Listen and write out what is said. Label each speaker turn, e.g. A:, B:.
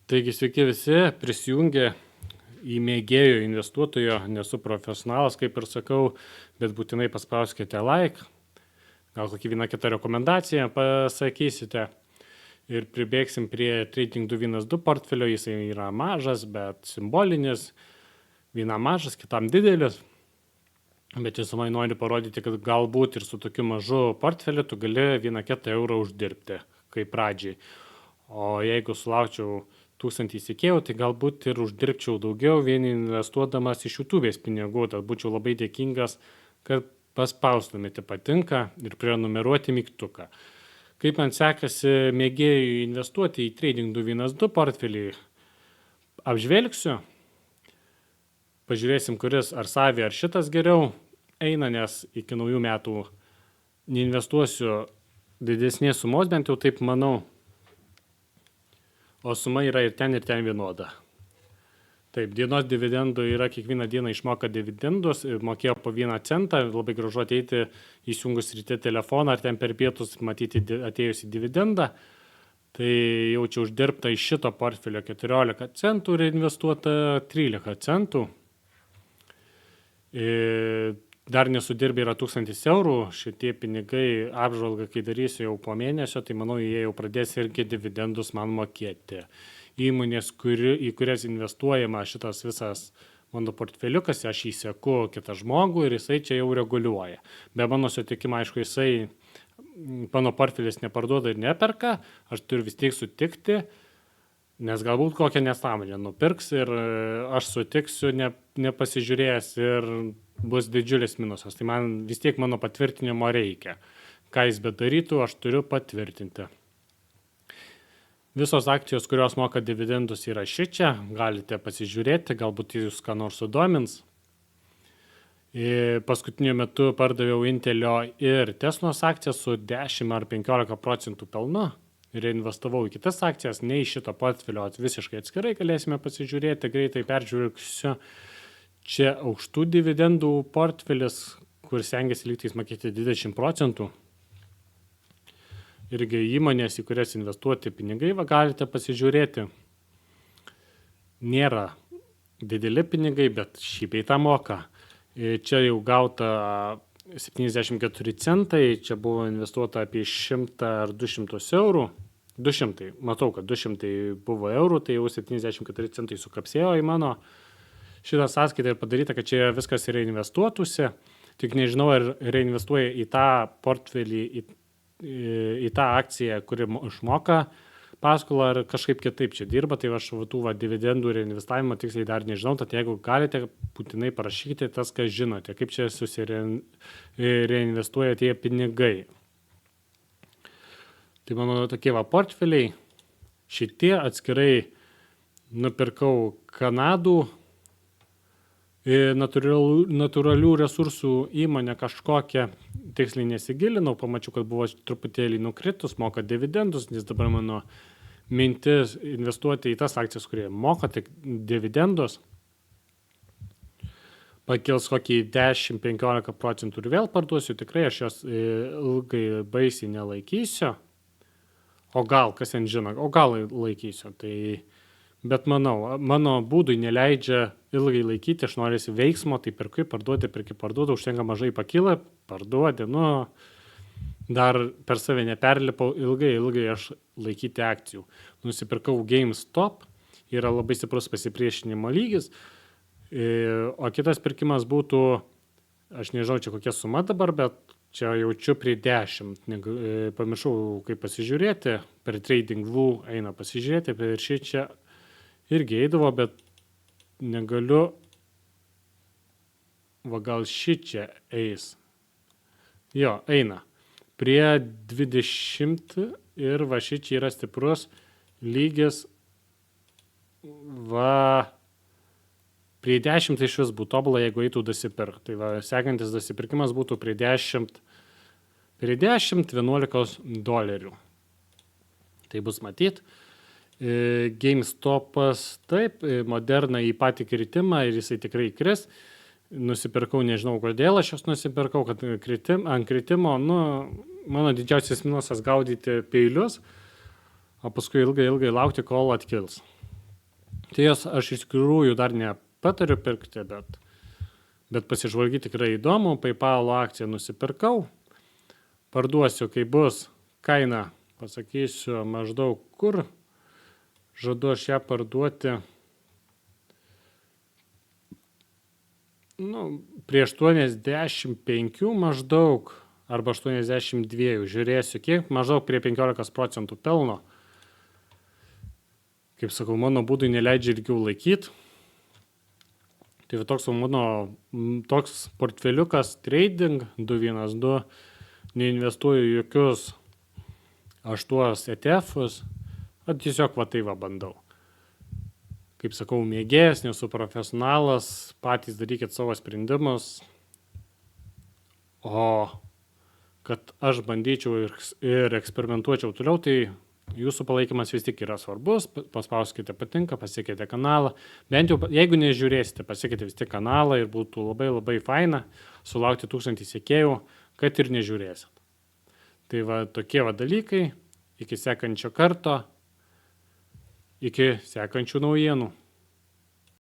A: Taigi sveiki visi, prisijungė į mėgėjų investuotojo, nesu profesionalas, kaip ir sakau, bet būtinai paspauskite like, gal kokį vieną kitą rekomendaciją pasakysite ir pribėgsim prie Trading 212 portfelio, jisai yra mažas, bet simbolinis, vienam mažas, kitam didelis. Bet visumai noriu parodyti, kad galbūt ir su tokiu mažu portfeliu tu gali 1-4 eurą uždirbti, kaip pradžiai. O jeigu sulaukčiau 1000 įsikėjau, tai galbūt ir uždirbčiau daugiau vien investuodamas iš YouTube'ės pinigų. Tad būčiau labai dėkingas, kad paspaustumėte patinka ir prenumeruoti mygtuką. Kaip man sekasi mėgėjui investuoti į Trading 212 portfelį, apžvelgsiu. Pažiūrėsim, kuris ar Savi, ar šitas geriau eina, nes iki naujų metų neinvestuosiu didesnės sumos, bent jau taip manau. O suma yra ir ten vienoda. Taip, dienos dividendų yra kiekvieną dieną išmoka dividendus, mokėjo po 1 centą, labai gražu ateiti įsijungus ryte telefoną ar ten per pietus matyti atėjusį dividendą. Tai jau čia uždirbta iš šito portfelio 14 centų ir investuota 13 centų. Dar nesudirbė yra 1000 eurų, šitie pinigai apžvalgą, kai darysiu jau po mėnesio, tai manau, jie jau pradės irgi dividendus man mokėti. Įmonės, į kurias investuojama šitas visas mano portfeliukas, aš įseku kitą žmogų ir jisai čia jau reguliuoja. Be mano sutikimo, aišku, jisai mano portfelis neparduoda ir neperka, aš turiu vis tiek sutikti, nes galbūt kokią nesąmonę nupirks ir aš sutiksiu nepasižiūrėjęs ir bus didžiulis minusas. Tai man vis tiek mano patvirtinimo reikia. Ką jis bedarytų, aš turiu patvirtinti. Visos akcijos, kurios moka dividendus, yra šičia. Galite pasižiūrėti, galbūt jūs ką nors sudomins. Paskutiniu metu pardaviau Intelio ir Teslos akcijas su 10 ar 15% pelnu. Ir investavau į kitas akcijas, ne į šito portfelio, visiškai atskirai galėsime pasižiūrėti, greitai peržiūrėksiu. Čia aukštų dividendų portfelis, kur stengiasi lygtais mokėti 20%. Irgi įmonės, į kurias investuoti pinigai, galite pasižiūrėti. Nėra dideli pinigai, bet šį bei tą moka. Čia jau gauta 74 centai, čia buvo investuota apie 100 ar 200 eurų. 200, matau, kad 200 buvo eurų, tai jau 74 centai sukapsėjo į mano šitą sąskaitą ir padaryta, kad čia viskas reinvestuotųsi. Tik nežinau, ar reinvestuoja į tą portfelį, į tą akciją, kuri išmoka paskolą, ar kažkaip kitaip čia dirba. Tai aš tų dividendų reinvestavimo tiksliai dar nežinau, tad jeigu galite, būtinai parašykite tas, ką žinote, kaip čia reinvestuoja tie pinigai. Tai mano tokie portfeliai, šitie atskirai nupirkau Kanadų natūralių resursų įmonę kažkokią, tiksliai nesigilinau, pamačiau, kad buvo truputėlį nukritus, moka dividendus, nes dabar mano mintis investuoti į tas akcijas, kurie moka tik dividendus, pakils kokį 10-15% ir vėl parduosiu, tikrai aš jos ilgai baisiai nelaikysiu, o gal, kas ten žino, o gal laikysiu, tai... Bet manau, mano būdui neleidžia ilgai laikyti, aš norėsiu veiksmo, tai perki, parduodu, užtenka mažai pakyla, parduodi, dar per save neperlipau, ilgai aš laikyti akcijų. Nusipirkau GameStop, yra labai stiprus pasipriešinimo lygis, o kitas pirkimas būtų, aš nežinau, čia kokia suma dabar, bet čia jaučiu prie 10, pamiršau, kaip pasižiūrėti, per TradingView eina pasižiūrėti, per šį čia irgi eidavo, bet negaliu, gal šį čia eis. Jo, eina. Prie 20 ir šį čia yra stiprus lygis, prie 10 iš vis būtų tobulą, jeigu eitų dasipirk. Tai sekantis dasipirkimas būtų prie 10 $11. Tai bus matyt. GameStopas, taip, Moderna į patį kritimą ir jisai tikrai kris. Nusipirkau, nežinau kodėl aš jos nusipirkau, kad ant kritimo, mano didžiausias minusas gaudyti peilius, o paskui ilgai laukti, kol atkils. Tai jas aš iš tikrųjų dar nepatariu pirkti, bet pasižvalgyti tikrai įdomu. PayPal akciją nusipirkau, parduosiu, kai bus kaina, pasakysiu maždaug kur. Žadu aš ją parduoti prie 85 maždaug arba 82. Žiūrėsiu, kiek maždaug prie 15% pelno. Kaip sakau, mano būdui neleidžia ilgiau laikyti. Tai toks mano toks portfeliukas trading 212, neinvestuoju jokius 8 ETF-us, tiesiog tai bandau. Kaip sakau, mėgėjas, nesu profesionalas, patys darykit savo sprendimus. O kad aš bandyčiau ir eksperimentuočiau toliau, tai jūsų palaikymas vis tik yra svarbus. Paspauskite patinka, pasiekite kanalą. Bent jau, jeigu nežiūrėsite, pasiekite vis tik kanalą ir būtų labai labai faina sulaukti 1000 sekėjų, kad ir nežiūrėsit. Tai tokie dalykai. Iki sekančio karto. Iki sekančių naujienų.